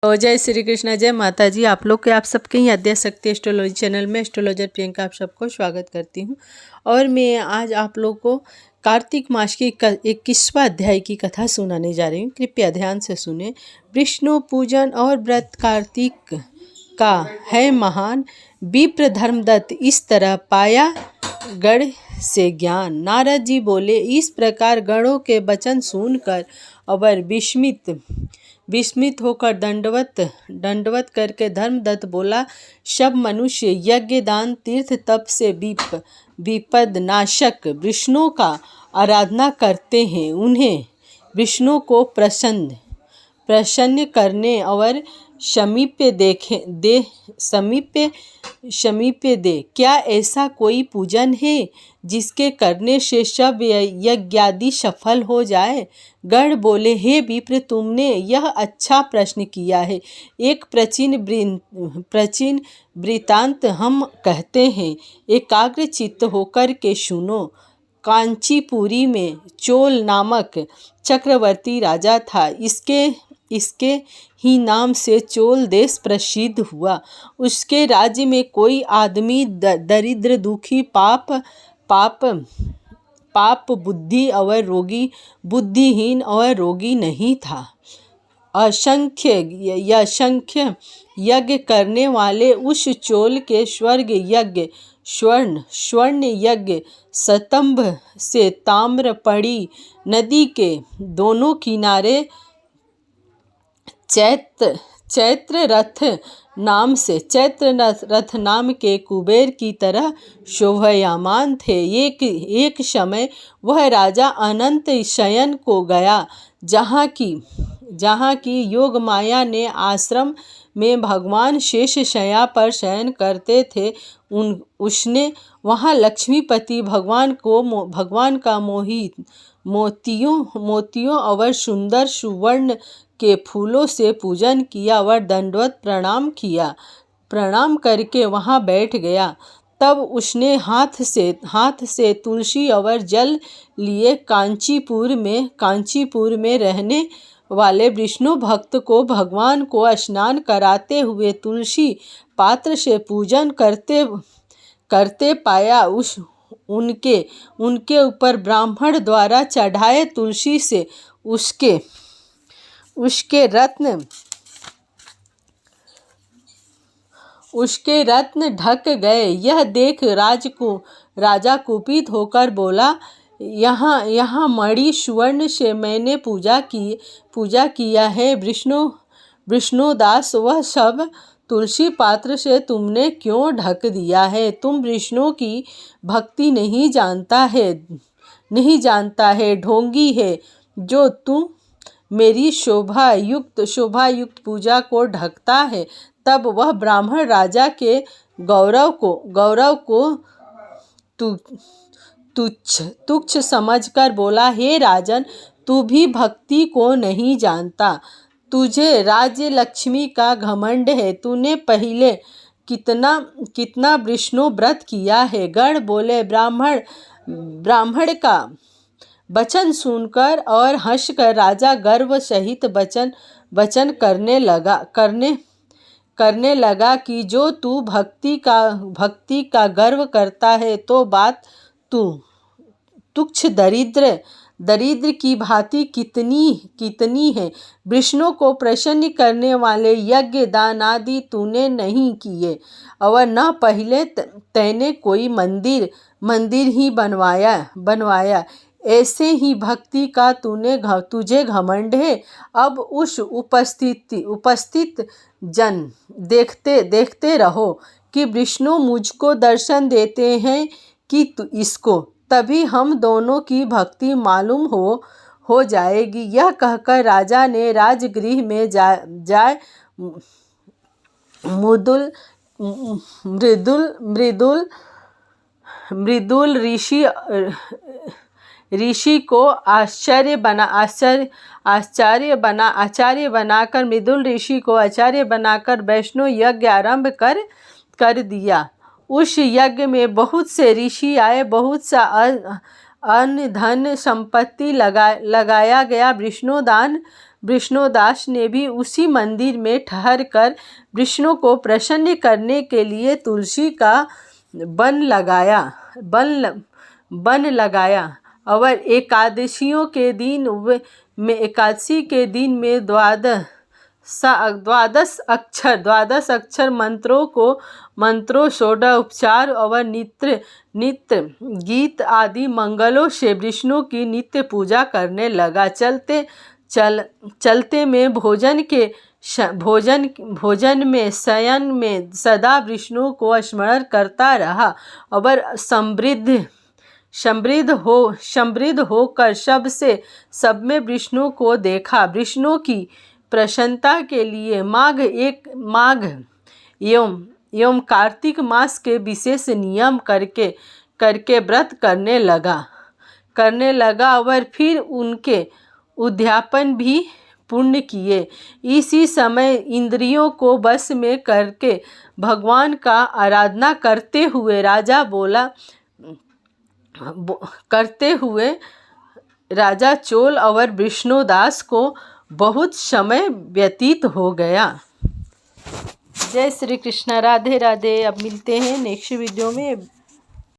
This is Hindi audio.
तो जय श्री कृष्णा, जय माता जी। आप लोग के आप सबके ही आद्याशक्ति एस्ट्रोलॉजी चैनल में एस्ट्रोलॉजर प्रियंका आप सबको स्वागत करती हूँ। और मैं आज आप लोग को कार्तिक मास की 21वां अध्याय की कथा सुनाने जा रही हूँ। कृपया ध्यान से सुने। विष्णु पूजन और व्रत कार्तिक का है महान, विप्र धर्मदत्त इस तरह पाया गण से ज्ञान। नारद जी बोले, इस प्रकार गणों के वचन सुनकर अवर विस्मित होकर दंडवत करके धर्मदत्त बोला, सब मनुष्य यज्ञ दान तीर्थ तप से विपद नाशक विष्णु का आराधना करते हैं। उन्हें विष्णु को प्रसन्न करने और समीप्य दे। क्या ऐसा कोई पूजन है जिसके करने से सब यज्ञादि सफल हो जाए? गण बोले, हे विप्र, तुमने यह अच्छा प्रश्न किया है। एक प्राचीन वृत्तांत हम कहते हैं, एकाग्र चित्त होकर के सुनो। कांचीपुरी में चोल नामक चक्रवर्ती राजा था। इसके ही नाम से चोल देश प्रसिद्ध हुआ। उसके राज्य में कोई आदमी दरिद्र, दुखी, पाप बुद्धिहीन और रोगी नहीं था। असंख्य यज्ञ करने वाले उस चोल के स्वर्ण यज्ञ स्तंभ से ताम्रपणी नदी के दोनों किनारे चैत्र रथ नाम के कुबेर की तरह शोभायमान थे। एक समय वह राजा अनंत शयन को गया, जहाँ की योग माया ने आश्रम में भगवान शेष शय्या पर शयन करते थे। उसने वहाँ लक्ष्मीपति भगवान का मोतियों और सुंदर सुवर्ण के फूलों से पूजन किया और दंडवत प्रणाम करके वहाँ बैठ गया। तब उसने हाथ से तुलसी और जल लिए कांचीपुर में रहने वाले विष्णु भक्त को भगवान को स्नान कराते हुए तुलसी पात्र से पूजन करते पाया। उनके ऊपर ब्राह्मण द्वारा चढ़ाए तुलसी से उसके रत्न ढक गए। यह देख राजा कुपित होकर बोला, यहाँ मणि सुवर्ण से मैंने पूजा किया है। विष्णुदास, वह सब तुलसी पात्र से तुमने क्यों ढक दिया है? तुम विष्णु की भक्ति नहीं जानता है, ढोंगी है जो तुम मेरी शोभायुक्त पूजा को ढकता है। तब वह ब्राह्मण राजा के गौरव को तुच्छ समझकर बोला, हे राजन, तू भी भक्ति को नहीं जानता। तुझे राज्य लक्ष्मी का घमंड है। तूने पहले कितना विष्णु व्रत किया है? गण बोले, ब्राह्मण का वचन सुनकर और हंसकर राजा गर्व सहित वचन करने लगा कि जो तू भक्ति का गर्व करता है तो बात तू तुच्छ दरिद्र की भांति कितनी है। विष्णु को प्रसन्न करने वाले यज्ञ दान आदि तूने नहीं किए और न पहले तैने कोई मंदिर ही बनवाया। ऐसे ही भक्ति का तुझे घमंड है। अब उस उपस्थित जन देखते रहो कि विष्णु मुझको दर्शन देते हैं कि इसको, तभी हम दोनों की भक्ति मालूम हो जाएगी। यह कहकर राजा ने राजगृह में जाए मृदुल ऋषि को आचार्य बनाकर वैष्णव यज्ञ आरंभ कर दिया। उस यज्ञ में बहुत से ऋषि आए, बहुत सा अन्न धन संपत्ति लगाया गया। विष्णुदास ने भी उसी मंदिर में ठहर कर विष्णु को प्रसन्न करने के लिए तुलसी का वन लगाया और एकादशियों के दिन एकादशी के दिन में द्वादश अक्षर मंत्रों षोडशोपचार और नित्य गीत आदि मंगलों से विष्णु की नित्य पूजा करने लगा। चलते में भोजन में शयन में सदा विष्णु को स्मरण करता रहा और समृद्ध होकर सब में विष्णु को देखा। विष्णु की प्रसन्नता के लिए माघ एवं कार्तिक मास के विशेष नियम करके व्रत करने लगा और फिर उनके उद्यापन भी पूर्ण किए। इसी समय इंद्रियों को वश में करके भगवान का आराधना करते हुए राजा चोल और विष्णुदास को बहुत समय व्यतीत हो गया। जय श्री कृष्ण, राधे राधे। अब मिलते हैं नेक्स्ट वीडियो में।